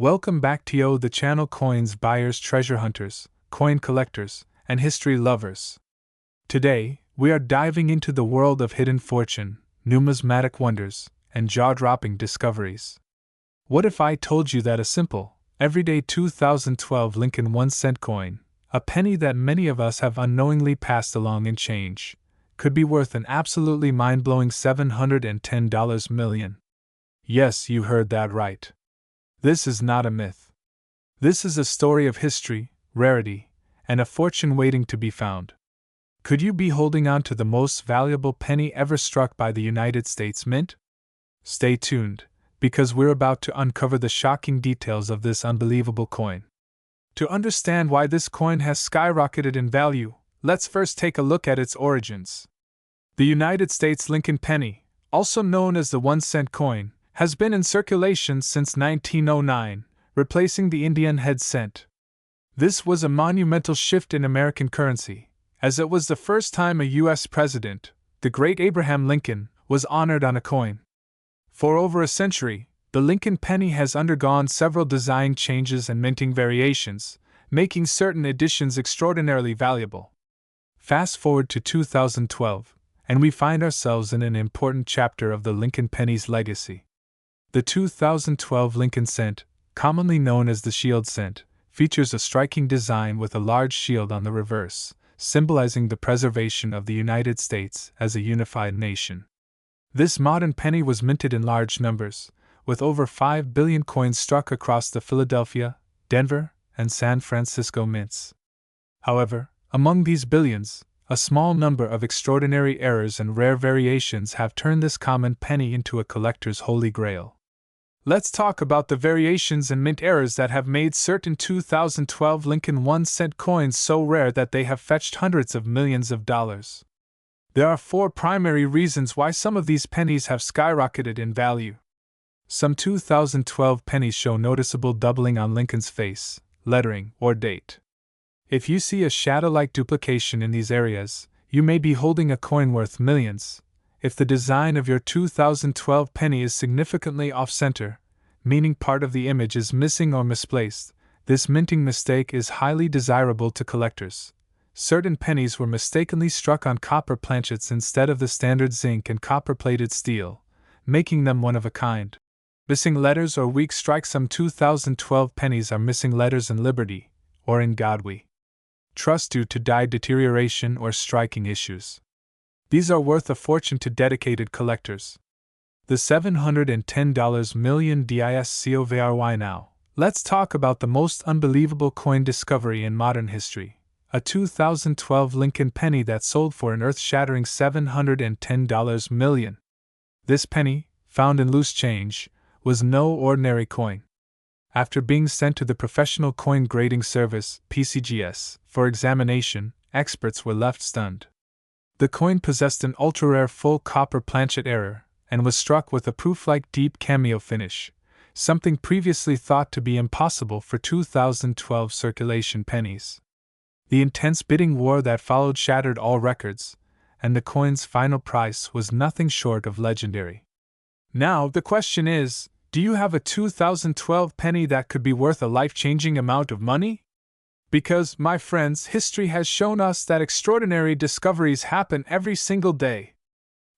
Welcome back to the channel coins buyers, treasure hunters, coin collectors, and history lovers. Today, we are diving into the world of hidden fortune, numismatic wonders, and jaw-dropping discoveries. What if I told you that a simple, everyday 2012 Lincoln 1-cent coin, a penny that many of us have unknowingly passed along in change, could be worth an absolutely mind-blowing $710 million? Yes, you heard that right. This is not a myth. This is a story of history, rarity, and a fortune waiting to be found. Could you be holding on to the most valuable penny ever struck by the United States Mint? Stay tuned, because we're about to uncover the shocking details of this unbelievable coin. To understand why this coin has skyrocketed in value, let's first take a look at its origins. The United States Lincoln penny, also known as the 1-cent coin, has been in circulation since 1909, replacing the Indian head cent. This was a monumental shift in American currency, as it was the first time a U.S. president, the great Abraham Lincoln, was honored on a coin. For over a century, the Lincoln penny has undergone several design changes and minting variations, making certain editions extraordinarily valuable. Fast forward to 2012, and we find ourselves in an important chapter of the Lincoln penny's legacy. The 2012 Lincoln cent, commonly known as the shield cent, features a striking design with a large shield on the reverse, symbolizing the preservation of the United States as a unified nation. This modern penny was minted in large numbers, with over 5 billion coins struck across the Philadelphia, Denver, and San Francisco mints. However, among these billions, a small number of extraordinary errors and rare variations have turned this common penny into a collector's holy grail. Let's talk about the variations and mint errors that have made certain 2012 Lincoln 1-cent coins so rare that they have fetched hundreds of millions of dollars. There are 4 primary reasons why some of these pennies have skyrocketed in value. Some 2012 pennies show noticeable doubling on Lincoln's face, lettering, or date. If you see a shadow-like duplication in these areas, you may be holding a coin worth millions. If the design of your 2012 penny is significantly off-center, meaning part of the image is missing or misplaced, this minting mistake is highly desirable to collectors. Certain pennies were mistakenly struck on copper planchets instead of the standard zinc and copper-plated steel, making them one of a kind. Missing letters or weak strikes. Some 2012 pennies are missing letters in Liberty, or in God We Trust due to die deterioration or striking issues. These are worth a fortune to dedicated collectors. The $710 million discovery. Now, let's talk about the most unbelievable coin discovery in modern history. A 2012 Lincoln penny that sold for an earth-shattering $710 million. This penny, found in loose change, was no ordinary coin. After being sent to the Professional Coin Grading Service, PCGS, for examination, experts were left stunned. The coin possessed an ultra-rare full copper planchet error, and was struck with a proof-like deep cameo finish, something previously thought to be impossible for 2012 circulation pennies. The intense bidding war that followed shattered all records, and the coin's final price was nothing short of legendary. Now, the question is, do you have a 2012 penny that could be worth a life-changing amount of money? Because, my friends, history has shown us that extraordinary discoveries happen every single day.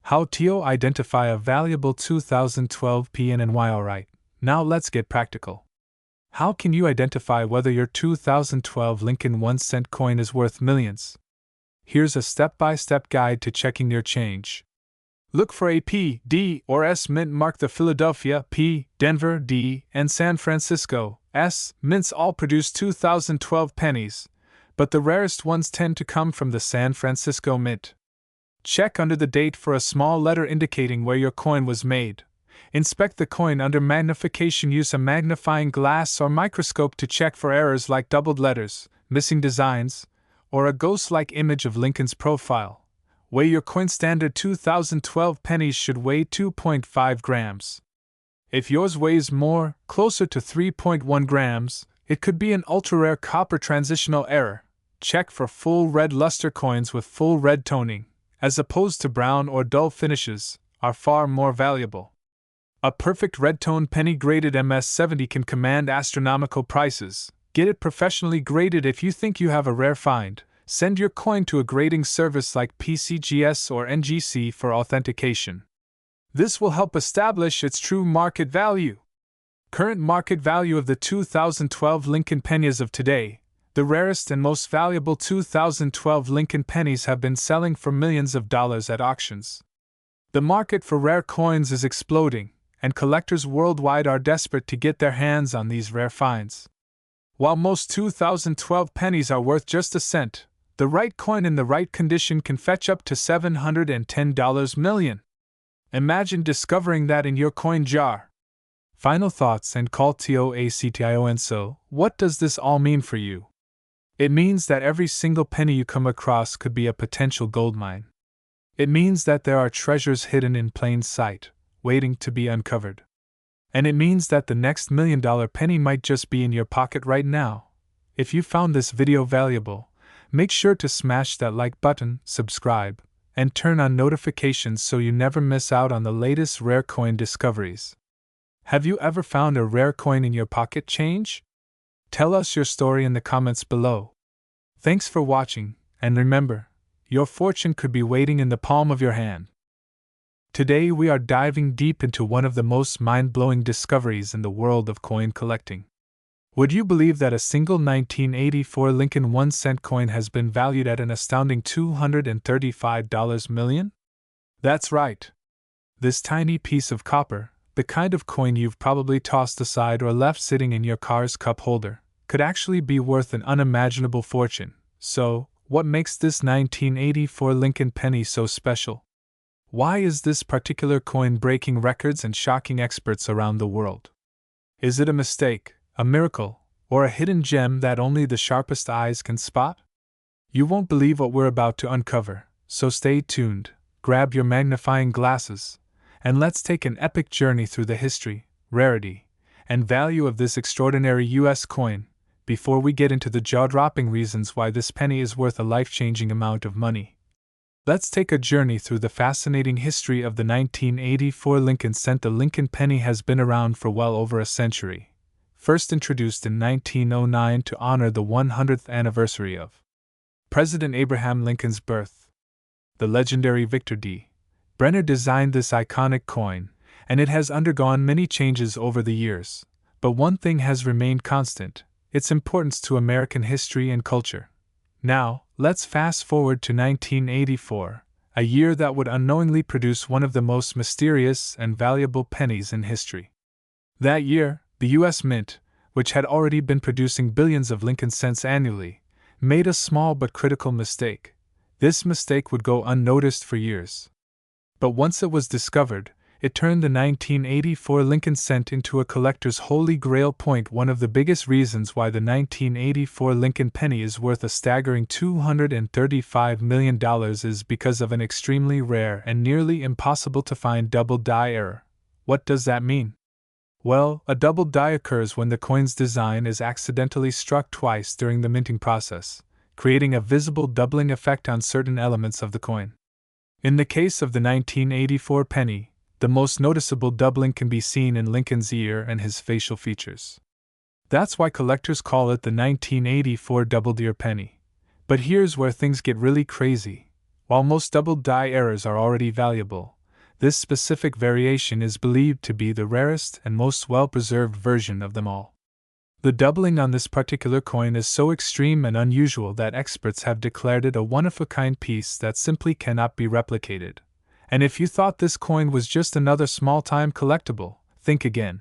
How to identify a valuable 2012 PNY? Alright, now let's get practical. How can you identify whether your 2012 Lincoln 1-cent coin is worth millions? Here's a step-by-step guide to checking your change. Look for a P, D, or S mint mark. The Philadelphia, P, Denver, D, and San Francisco, S, mints all produce 2012 pennies, but the rarest ones tend to come from the San Francisco Mint. Check under the date for a small letter indicating where your coin was made. Inspect the coin under magnification. Use a magnifying glass or microscope to check for errors like doubled letters, missing designs, or a ghost-like image of Lincoln's profile. Weigh your coin. Standard 2012 pennies should weigh 2.5 grams. If yours weighs more, closer to 3.1 grams, it could be an ultra-rare copper transitional error. Check for full red luster. Coins with full red toning, as opposed to brown or dull finishes, are far more valuable. A perfect red-tone penny graded MS-70 can command astronomical prices. Get it professionally graded if you think you have a rare find. Send your coin to a grading service like PCGS or NGC for authentication. This will help establish its true market value. Current market value of the 2012 Lincoln Pennies of today. The rarest and most valuable 2012 Lincoln Pennies have been selling for millions of dollars at auctions. The market for rare coins is exploding, and collectors worldwide are desperate to get their hands on these rare finds. While most 2012 pennies are worth just a cent, the right coin in the right condition can fetch up to $710 million. Imagine discovering that in your coin jar. Final thoughts and call TOACTION. So, what does this all mean for you? It means that every single penny you come across could be a potential gold mine. It means that there are treasures hidden in plain sight, waiting to be uncovered. And it means that the next $1 million penny might just be in your pocket right now. If you found this video valuable, make sure to smash that like button, subscribe, and turn on notifications so you never miss out on the latest rare coin discoveries. Have you ever found a rare coin in your pocket change? Tell us your story in the comments below. Thanks for watching, and remember, your fortune could be waiting in the palm of your hand. Today we are diving deep into one of the most mind-blowing discoveries in the world of coin collecting. Would you believe that a single 1984 Lincoln 1-cent coin has been valued at an astounding $235 million? That's right. This tiny piece of copper, the kind of coin you've probably tossed aside or left sitting in your car's cup holder, could actually be worth an unimaginable fortune. So, what makes this 1984 Lincoln penny so special? Why is this particular coin breaking records and shocking experts around the world? Is it a mistake, a miracle, or a hidden gem that only the sharpest eyes can spot? You won't believe what we're about to uncover, so stay tuned, grab your magnifying glasses, and let's take an epic journey through the history, rarity, and value of this extraordinary U.S. coin, before we get into the jaw-dropping reasons why this penny is worth a life-changing amount of money. Let's take a journey through the fascinating history of the 1984 Lincoln cent. The Lincoln penny has been around for well over a century. First introduced in 1909 to honor the 100th anniversary of President Abraham Lincoln's birth. The legendary Victor D. Brenner designed this iconic coin, and it has undergone many changes over the years. But one thing has remained constant: its importance to American history and culture. Now, let's fast forward to 1984, a year that would unknowingly produce one of the most mysterious and valuable pennies in history. That year, the U.S. Mint, which had already been producing billions of Lincoln cents annually, made a small but critical mistake. This mistake would go unnoticed for years. But once it was discovered, it turned the 1984 Lincoln cent into a collector's holy grail. One of the biggest reasons why the 1984 Lincoln penny is worth a staggering $235 million is because of an extremely rare and nearly impossible to find double die error. What does that mean? Well, a double die occurs when the coin's design is accidentally struck twice during the minting process, creating a visible doubling effect on certain elements of the coin. In the case of the 1984 penny, the most noticeable doubling can be seen in Lincoln's ear and his facial features. That's why collectors call it the 1984 double-ear penny. But here's where things get really crazy. While most double die errors are already valuable, this specific variation is believed to be the rarest and most well-preserved version of them all. The doubling on this particular coin is so extreme and unusual that experts have declared it a one-of-a-kind piece that simply cannot be replicated. And if you thought this coin was just another small-time collectible, think again.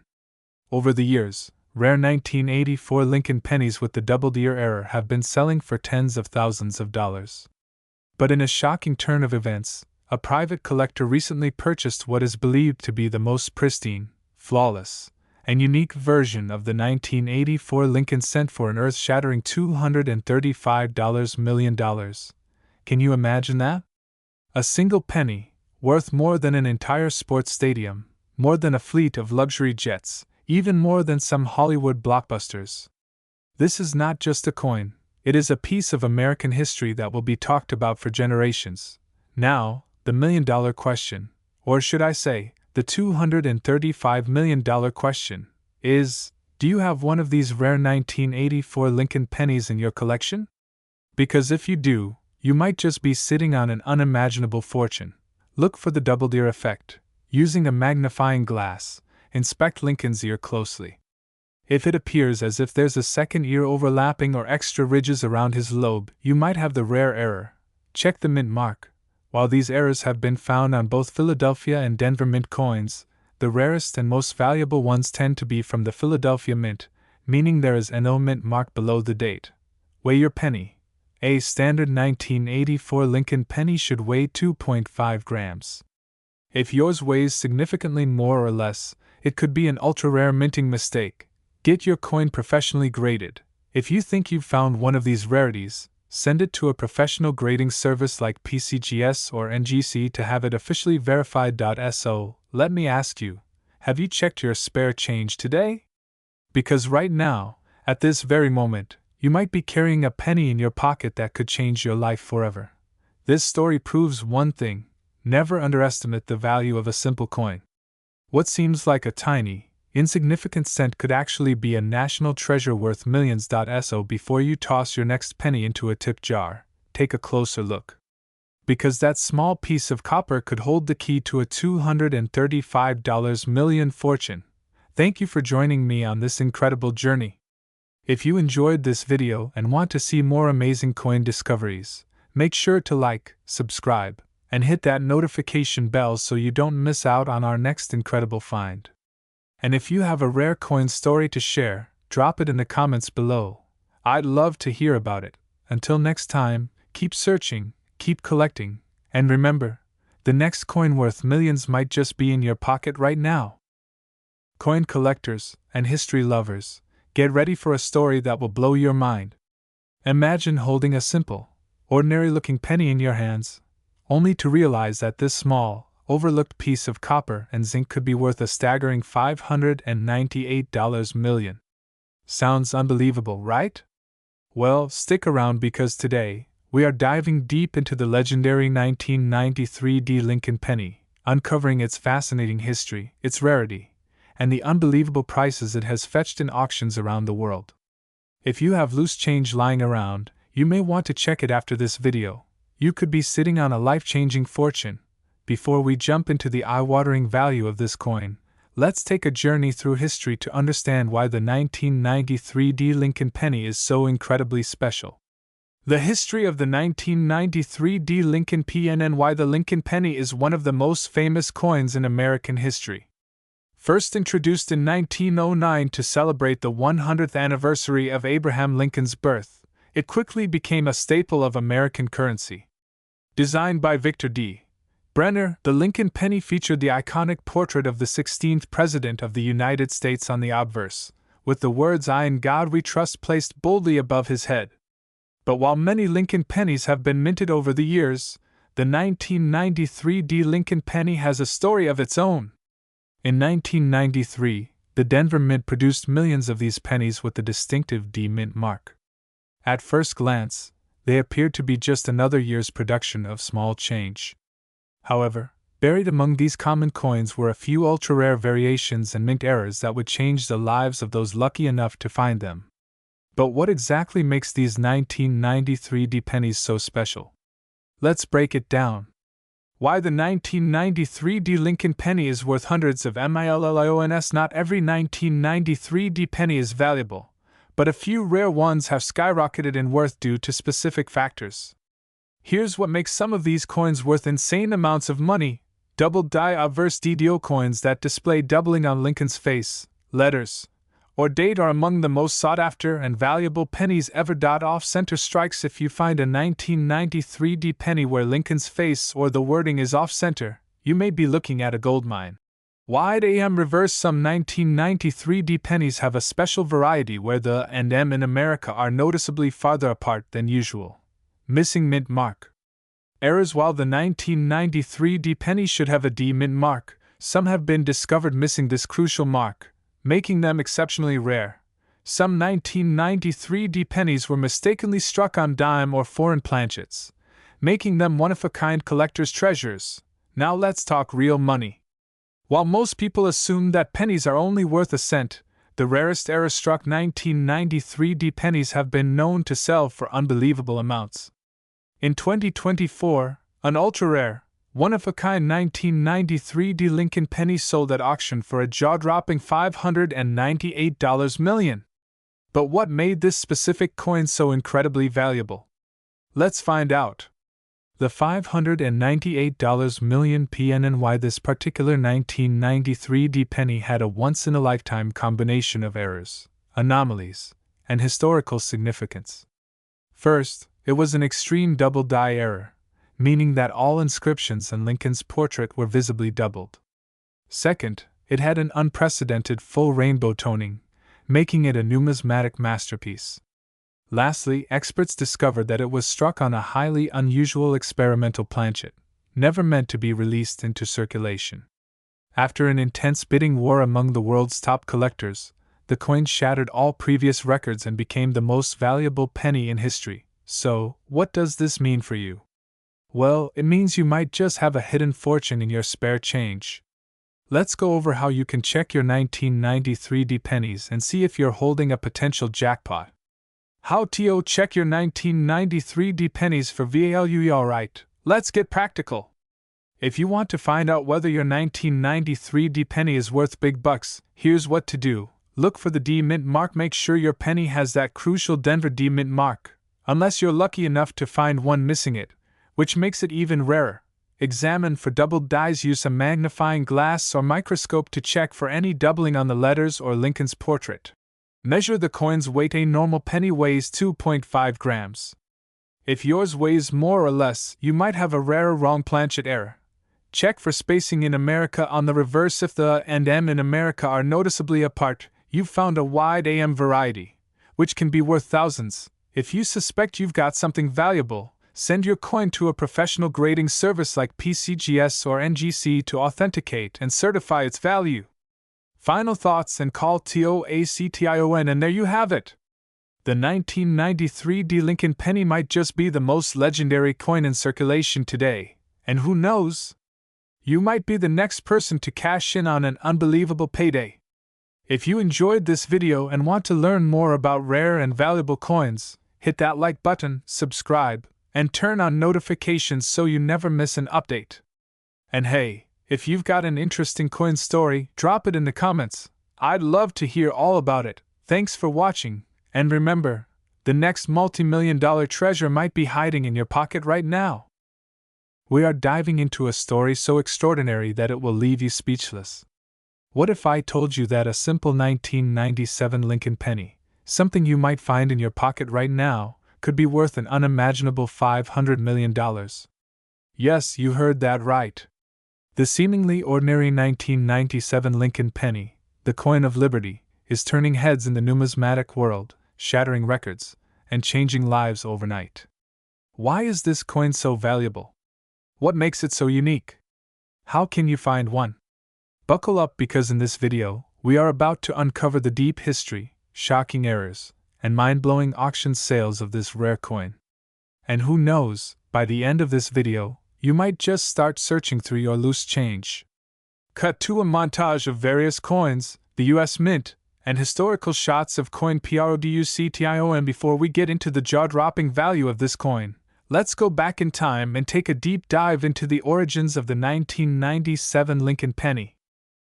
Over the years, rare 1984 Lincoln pennies with the double-ear error have been selling for tens of thousands of dollars. But in a shocking turn of events, a private collector recently purchased what is believed to be the most pristine, flawless, and unique version of the 1984 Lincoln cent for an earth-shattering $235 million. Can you imagine that? A single penny, worth more than an entire sports stadium, more than a fleet of luxury jets, even more than some Hollywood blockbusters. This is not just a coin, it is a piece of American history that will be talked about for generations. Now, the $1 million question, or should I say, The $235 million question is, do you have one of these rare 1984 Lincoln pennies in your collection? Because if you do, you might just be sitting on an unimaginable fortune. Look for the double ear effect. Using a magnifying glass, inspect Lincoln's ear closely. If it appears as if there's a second ear overlapping or extra ridges around his lobe, you might have the rare error. Check the mint mark. While these errors have been found on both Philadelphia and Denver Mint coins, the rarest and most valuable ones tend to be from the Philadelphia Mint, meaning there is no mint mark below the date. Weigh your penny. A standard 1984 Lincoln penny should weigh 2.5 grams. If yours weighs significantly more or less, it could be an ultra-rare minting mistake. Get your coin professionally graded. If you think you've found one of these rarities, send it to a professional grading service like PCGS or NGC to have it officially verified. So, let me ask you, have you checked your spare change today? Because right now, at this very moment, you might be carrying a penny in your pocket that could change your life forever. This story proves one thing: never underestimate the value of a simple coin. What seems like a tiny, insignificant cent could actually be a national treasure worth millions. So before you toss your next penny into a tip jar, take a closer look. Because that small piece of copper could hold the key to a $235 million fortune. Thank you for joining me on this incredible journey. If you enjoyed this video and want to see more amazing coin discoveries, make sure to like, subscribe, and hit that notification bell so you don't miss out on our next incredible find. And if you have a rare coin story to share, drop it in the comments below. I'd love to hear about it. Until next time, keep searching, keep collecting, and remember, the next coin worth millions might just be in your pocket right now. Coin collectors and history lovers, get ready for a story that will blow your mind. Imagine holding a simple, ordinary-looking penny in your hands, only to realize that this small, overlooked piece of copper and zinc could be worth a staggering $598 million. Sounds unbelievable, right? Well, stick around because today, we are diving deep into the legendary 1993 Lincoln penny, uncovering its fascinating history, its rarity, and the unbelievable prices it has fetched in auctions around the world. If you have loose change lying around, you may want to check it after this video. You could be sitting on a life-changing fortune. Before we jump into the eye-watering value of this coin, let's take a journey through history to understand why the 1993 Lincoln penny is so incredibly special. The history of the 1993 Lincoln PN and why the Lincoln penny is one of the most famous coins in American history. First introduced in 1909 to celebrate the 100th anniversary of Abraham Lincoln's birth, it quickly became a staple of American currency. Designed by Victor D. Brenner, the Lincoln penny featured the iconic portrait of the 16th President of the United States on the obverse, with the words "I in God We Trust" placed boldly above his head. But while many Lincoln pennies have been minted over the years, the 1993 Lincoln penny has a story of its own. In 1993, the Denver Mint produced millions of these pennies with the distinctive D Mint mark. At first glance, they appeared to be just another year's production of small change. However, buried among these common coins were a few ultra-rare variations and mint errors that would change the lives of those lucky enough to find them. But what exactly makes these 1993 pennies so special? Let's break it down. Why the 1993 Lincoln penny is worth hundreds of millions. Not every 1993 penny is valuable, but a few rare ones have skyrocketed in worth due to specific factors. Here's what makes some of these coins worth insane amounts of money: double die obverse DDO coins that display doubling on Lincoln's face, letters, or date are among the most sought-after and valuable pennies ever. Off-center strikes: if you find a 1993 penny where Lincoln's face or the wording is off-center, you may be looking at a gold mine. Wide AM reverse: some 1993 pennies have a special variety where the and M in America are noticeably farther apart than usual. Missing mint mark. Errors: while the 1993 penny should have a D mint mark, some have been discovered missing this crucial mark, making them exceptionally rare. Some 1993 pennies were mistakenly struck on dime or foreign planchets, making them one-of-a-kind collector's treasures. Now let's talk real money. While most people assume that pennies are only worth a cent, the rarest era-struck 1993 D pennies have been known to sell for unbelievable amounts. In 2024, an ultra-rare, one-of-a-kind 1993 D Lincoln penny sold at auction for a jaw-dropping $598 million. But what made this specific coin so incredibly valuable? Let's find out. The $598 million PN and why this particular 1993 D penny had a once-in-a-lifetime combination of errors, anomalies, and historical significance. First, it was an extreme double-die error, meaning that all inscriptions and Lincoln's portrait were visibly doubled. Second, it had an unprecedented full rainbow toning, making it a numismatic masterpiece. Lastly, experts discovered that it was struck on a highly unusual experimental planchet, never meant to be released into circulation. After an intense bidding war among the world's top collectors, the coin shattered all previous records and became the most valuable penny in history. So, what does this mean for you? Well, it means you might just have a hidden fortune in your spare change. Let's go over how you can check your 1993 D pennies and see if you're holding a potential jackpot. How to check your 1993 D pennies for value. Alright, let's get practical. If you want to find out whether your 1993 D penny is worth big bucks, here's what to do. Look for the D mint mark. Make sure your penny has that crucial Denver D mint mark, unless you're lucky enough to find one missing it, which makes it even rarer. Examine for doubled dies. Use a magnifying glass or microscope to check for any doubling on the letters or Lincoln's portrait. Measure the coin's weight. A normal penny weighs 2.5 grams. If yours weighs more or less, you might have a rare or wrong planchet error. Check for spacing in America on the reverse. If the and M in America are noticeably apart, you've found a wide AM variety, which can be worth thousands. If you suspect you've got something valuable, send your coin to a professional grading service like PCGS or NGC to authenticate and certify its value. Final thoughts and call TOACTION, and there you have it. The 1993 D Lincoln penny might just be the most legendary coin in circulation today, and who knows? You might be the next person to cash in on an unbelievable payday. If you enjoyed this video and want to learn more about rare and valuable coins, hit that like button, subscribe, and turn on notifications so you never miss an update. And hey, if you've got an interesting coin story, drop it in the comments. I'd love to hear all about it. Thanks for watching, and remember, the next multi-million-dollar treasure might be hiding in your pocket right now. We are diving into a story so extraordinary that it will leave you speechless. What if I told you that a simple 1997 Lincoln penny, something you might find in your pocket right now, could be worth an unimaginable $500 million? Yes, you heard that right. The seemingly ordinary 1997 Lincoln penny, the coin of liberty, is turning heads in the numismatic world, shattering records, and changing lives overnight. Why is this coin so valuable? What makes it so unique? How can you find one? Buckle up, because in this video, we are about to uncover the deep history, shocking errors, and mind-blowing auction sales of this rare coin. And who knows, by the end of this video, you might just start searching through your loose change. Cut to a montage of various coins, the US Mint, and historical shots of coin production. Before we get into the jaw-dropping value of this coin, let's go back in time and take a deep dive into the origins of the 1997 Lincoln penny.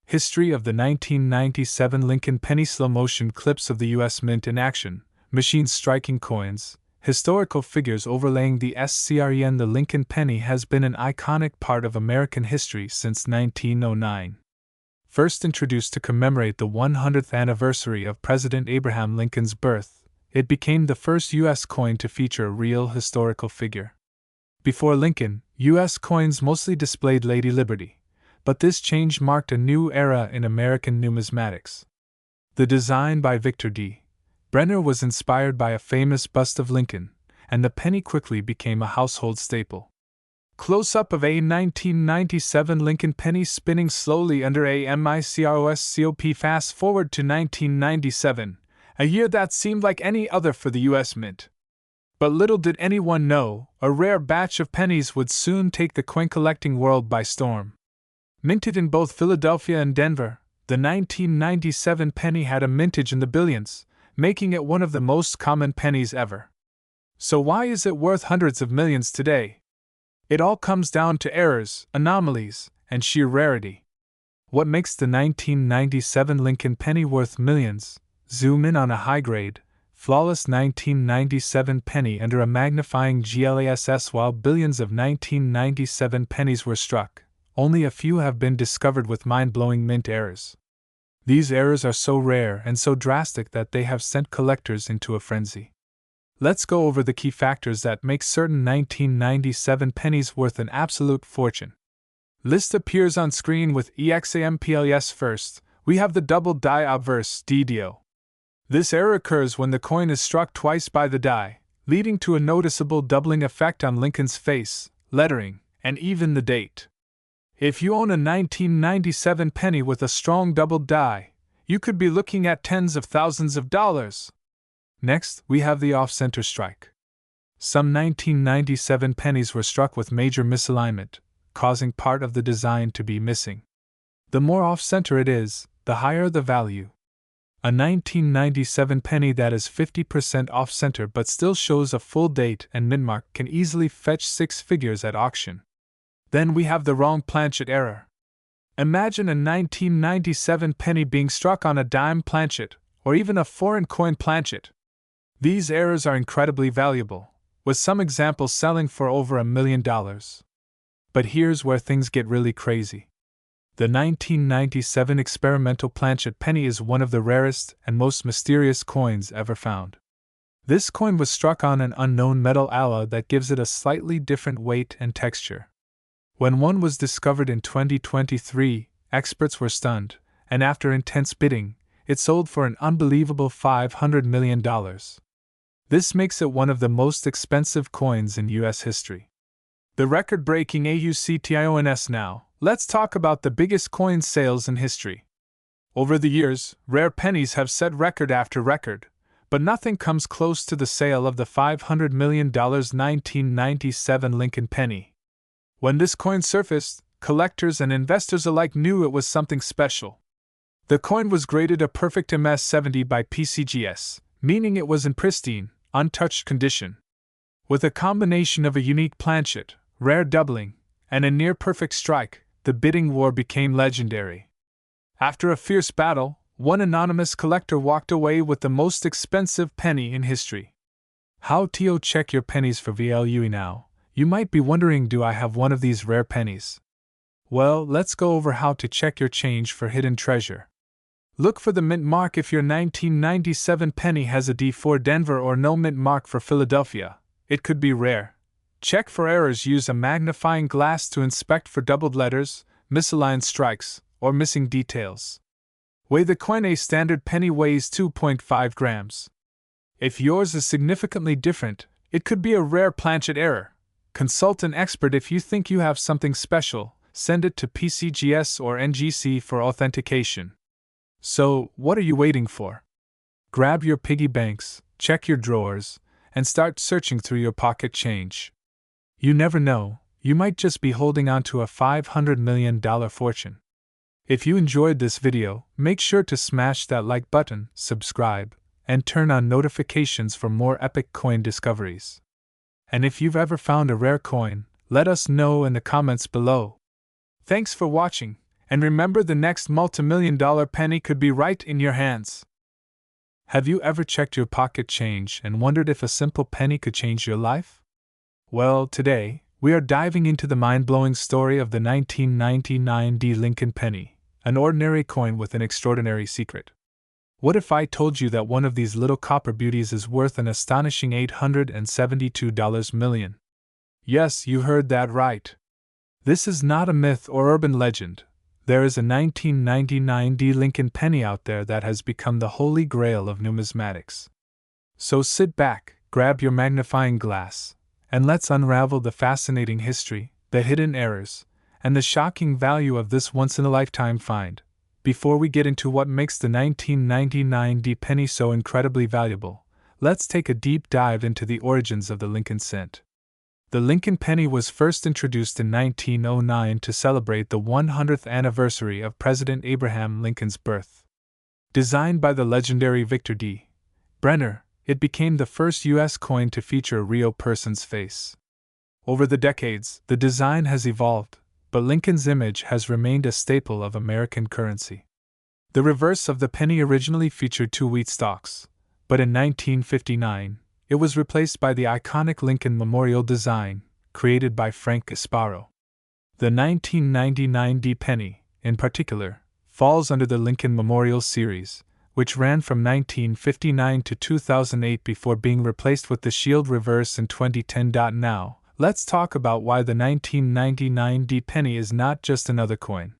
History of the 1997 Lincoln penny. Slow-motion clips of the US Mint in action, machines striking coins, historical figures overlaying the SCRN. The Lincoln penny has been an iconic part of American history since 1909. First introduced to commemorate the 100th anniversary of President Abraham Lincoln's birth, it became the first U.S. coin to feature a real historical figure. Before Lincoln, U.S. coins mostly displayed Lady Liberty, but this change marked a new era in American numismatics. The design by Victor D. Brenner was inspired by a famous bust of Lincoln, and the penny quickly became a household staple. Close-up of a 1997 Lincoln penny spinning slowly under a microscope. Fast forward to 1997, a year that seemed like any other for the U.S. Mint. But little did anyone know, a rare batch of pennies would soon take the coin-collecting world by storm. Minted in both Philadelphia and Denver, the 1997 penny had a mintage in the billions, making it one of the most common pennies ever. So why is it worth hundreds of millions today? It all comes down to errors, anomalies, and sheer rarity. What makes the 1997 Lincoln penny worth millions? Zoom in on a high-grade, flawless 1997 penny under a magnifying glass. While billions of 1997 pennies were struck, only a few have been discovered with mind-blowing mint errors. These errors are so rare and so drastic that they have sent collectors into a frenzy. Let's go over the key factors that make certain 1997 pennies worth an absolute fortune. List appears on screen with examples. First, we have the double die obverse DDO. This error occurs when the coin is struck twice by the die, leading to a noticeable doubling effect on Lincoln's face, lettering, and even the date. If you own a 1997 penny with a strong double die, you could be looking at tens of thousands of dollars. Next, we have the off-center strike. Some 1997 pennies were struck with major misalignment, causing part of the design to be missing. The more off-center it is, the higher the value. A 1997 penny that is 50% off-center but still shows a full date and mint mark can easily fetch 6 figures at auction. Then we have the wrong planchet error. Imagine a 1997 penny being struck on a dime planchet, or even a foreign coin planchet. These errors are incredibly valuable, with some examples selling for over $1 million. But here's where things get really crazy. The 1997 experimental planchet penny is one of the rarest and most mysterious coins ever found. This coin was struck on an unknown metal alloy that gives it a slightly different weight and texture. When one was discovered in 2023, experts were stunned, and after intense bidding, it sold for an unbelievable $500 million. This makes it one of the most expensive coins in U.S. history. The record-breaking AUCTIONS now. Let's talk about the biggest coin sales in history. Over the years, rare pennies have set record after record, but nothing comes close to the sale of the $500 million 1997 Lincoln penny. When this coin surfaced, collectors and investors alike knew it was something special. The coin was graded a perfect MS-70 by PCGS, meaning it was in pristine, untouched condition. With a combination of a unique planchet, rare doubling, and a near-perfect strike, the bidding war became legendary. After a fierce battle, one anonymous collector walked away with the most expensive penny in history. How to check your pennies for value now? You might be wondering, do I have one of these rare pennies? Well, let's go over how to check your change for hidden treasure. Look for the mint mark if your 1997 penny has a D for Denver or no mint mark for Philadelphia. It could be rare. Check for errors. Use a magnifying glass to inspect for doubled letters, misaligned strikes, or missing details. Weigh the coin. A standard penny weighs 2.5 grams. If yours is significantly different, it could be a rare planchet error. Consult an expert if you think you have something special. Send it to PCGS or NGC for authentication. So, what are you waiting for? Grab your piggy banks, check your drawers, and start searching through your pocket change. You never know, you might just be holding on to a $500 million fortune. If you enjoyed this video, make sure to smash that like button, subscribe, and turn on notifications for more epic coin discoveries. And if you've ever found a rare coin, let us know in the comments below. Thanks for watching, and remember, the next multi-million-dollar penny could be right in your hands. Have you ever checked your pocket change and wondered if a simple penny could change your life? Well, today, we are diving into the mind-blowing story of the 1999 Lincoln penny, an ordinary coin with an extraordinary secret. What if I told you that one of these little copper beauties is worth an astonishing $872 million? Yes, you heard that right. This is not a myth or urban legend. There is a 1999 Lincoln penny out there that has become the holy grail of numismatics. So sit back, grab your magnifying glass, and let's unravel the fascinating history, the hidden errors, and the shocking value of this once-in-a-lifetime find. Before we get into what makes the 1999 penny so incredibly valuable, let's take a deep dive into the origins of the Lincoln cent. The Lincoln penny was first introduced in 1909 to celebrate the 100th anniversary of President Abraham Lincoln's birth. Designed by the legendary Victor D. Brenner, it became the first U.S. coin to feature a real person's face. Over the decades, the design has evolved, but Lincoln's image has remained a staple of American currency. The reverse of the penny originally featured two wheat stalks, but in 1959, it was replaced by the iconic Lincoln Memorial design, created by Frank Gasparo. The 1999 D penny, in particular, falls under the Lincoln Memorial series, which ran from 1959 to 2008 before being replaced with the Shield reverse in 2010. Now, let's talk about why the 1999 D penny is not just another coin.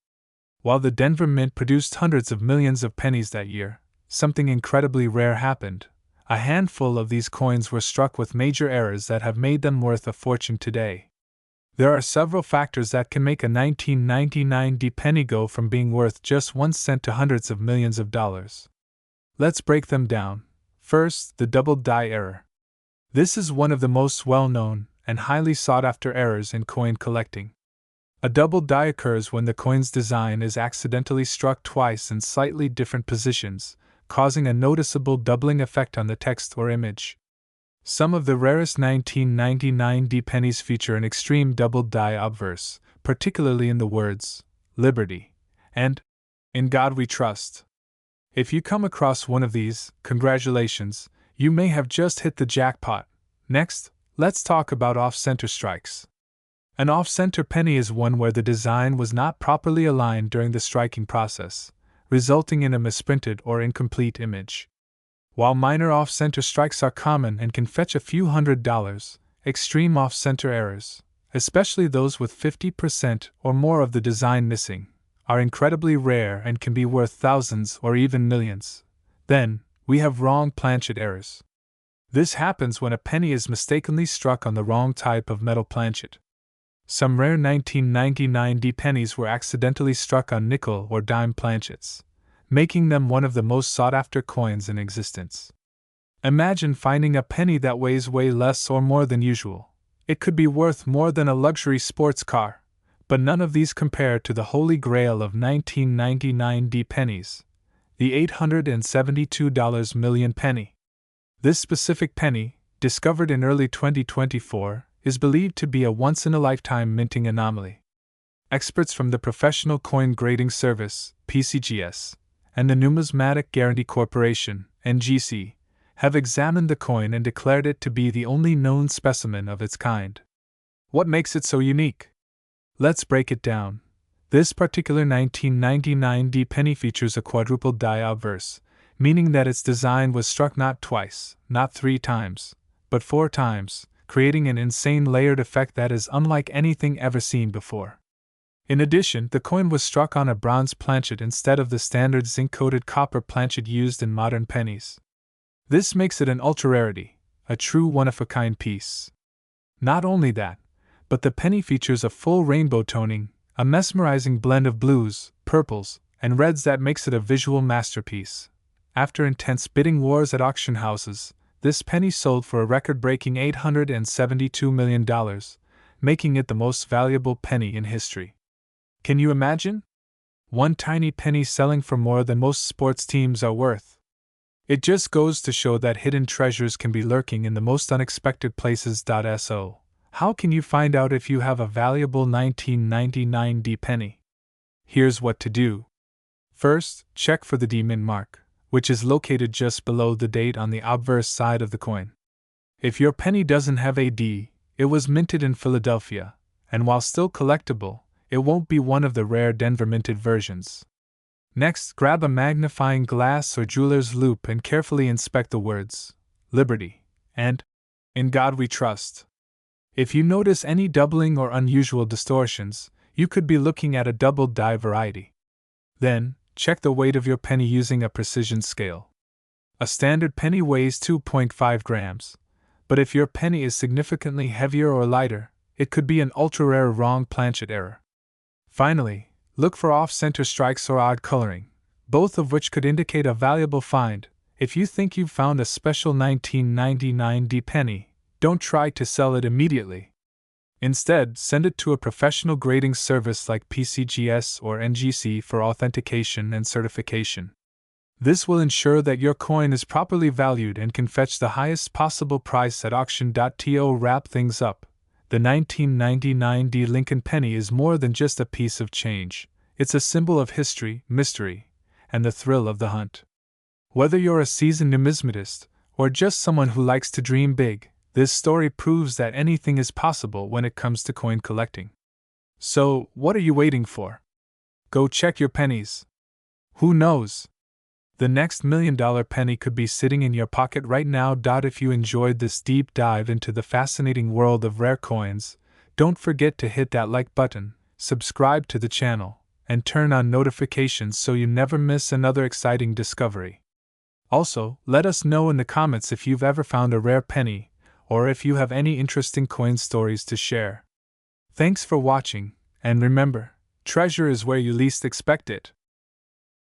While the Denver Mint produced hundreds of millions of pennies that year, something incredibly rare happened. A handful of these coins were struck with major errors that have made them worth a fortune today. There are several factors that can make a 1999 D penny go from being worth just 1 cent to hundreds of millions of dollars. Let's break them down. First, the double die error. This is one of the most well-known and highly sought-after errors in coin collecting. A double die occurs when the coin's design is accidentally struck twice in slightly different positions, causing a noticeable doubling effect on the text or image. Some of the rarest 1999 D pennies feature an extreme double die obverse, particularly in the words, "Liberty," and "In God We Trust." If you come across one of these, congratulations, you may have just hit the jackpot. Next, let's talk about off-center strikes. An off-center penny is one where the design was not properly aligned during the striking process, resulting in a misprinted or incomplete image. While minor off-center strikes are common and can fetch a few $100s, extreme off-center errors, especially those with 50% or more of the design missing, are incredibly rare and can be worth thousands or even millions. Then, we have wrong planchet errors. This happens when a penny is mistakenly struck on the wrong type of metal planchet. Some rare 1999 D pennies were accidentally struck on nickel or dime planchets, making them one of the most sought-after coins in existence. Imagine finding a penny that weighs way less or more than usual. It could be worth more than a luxury sports car, but none of these compare to the holy grail of 1999 D pennies, the $872 million penny. This specific penny, discovered in early 2024, is believed to be a once-in-a-lifetime minting anomaly. Experts from the Professional Coin Grading Service, PCGS, and the Numismatic Guarantee Corporation, NGC, have examined the coin and declared it to be the only known specimen of its kind. What makes it so unique? Let's break it down. This particular 1999 D penny features a quadruple die obverse, meaning that its design was struck not twice, not 3 times, but 4 times, creating an insane layered effect that is unlike anything ever seen before. In addition, the coin was struck on a bronze planchet instead of the standard zinc-coated copper planchet used in modern pennies. This makes it an ultra-rarity, a true one-of-a-kind piece. Not only that, but the penny features a full rainbow toning, a mesmerizing blend of blues, purples, and reds that makes it a visual masterpiece. After intense bidding wars at auction houses, this penny sold for a record-breaking $872 million, making it the most valuable penny in history. Can you imagine? One tiny penny selling for more than most sports teams are worth. It just goes to show that hidden treasures can be lurking in the most unexpected places. So, how can you find out if you have a valuable 1999 D penny? Here's what to do. First, check for the D mint mark, which is located just below the date on the obverse side of the coin. If your penny doesn't have a D, it was minted in Philadelphia, and while still collectible, it won't be one of the rare Denver minted versions. Next, grab a magnifying glass or jeweler's loupe and carefully inspect the words, "Liberty," and "In God We Trust." If you notice any doubling or unusual distortions, you could be looking at a double die variety. Then, check the weight of your penny using a precision scale. A standard penny weighs 2.5 grams, but if your penny is significantly heavier or lighter, it could be an ultra-rare wrong planchet error. Finally, look for off-center strikes or odd coloring, both of which could indicate a valuable find. If you think you've found a special 1999 D penny, don't try to sell it immediately. Instead, send it to a professional grading service like PCGS or NGC for authentication and certification. This will ensure that your coin is properly valued and can fetch the highest possible price at auction. To wrap things up, the 1999 Lincoln Penny is more than just a piece of change. It's a symbol of history, mystery, and the thrill of the hunt. Whether you're a seasoned numismatist or just someone who likes to dream big, this story proves that anything is possible when it comes to coin collecting. So, what are you waiting for? Go check your pennies. Who knows? The next $1 million penny could be sitting in your pocket right now. If you enjoyed this deep dive into the fascinating world of rare coins, don't forget to hit that like button, subscribe to the channel, and turn on notifications so you never miss another exciting discovery. Also, let us know in the comments if you've ever found a rare penny, or if you have any interesting coin stories to share. Thanks for watching, and remember, treasure is where you least expect it.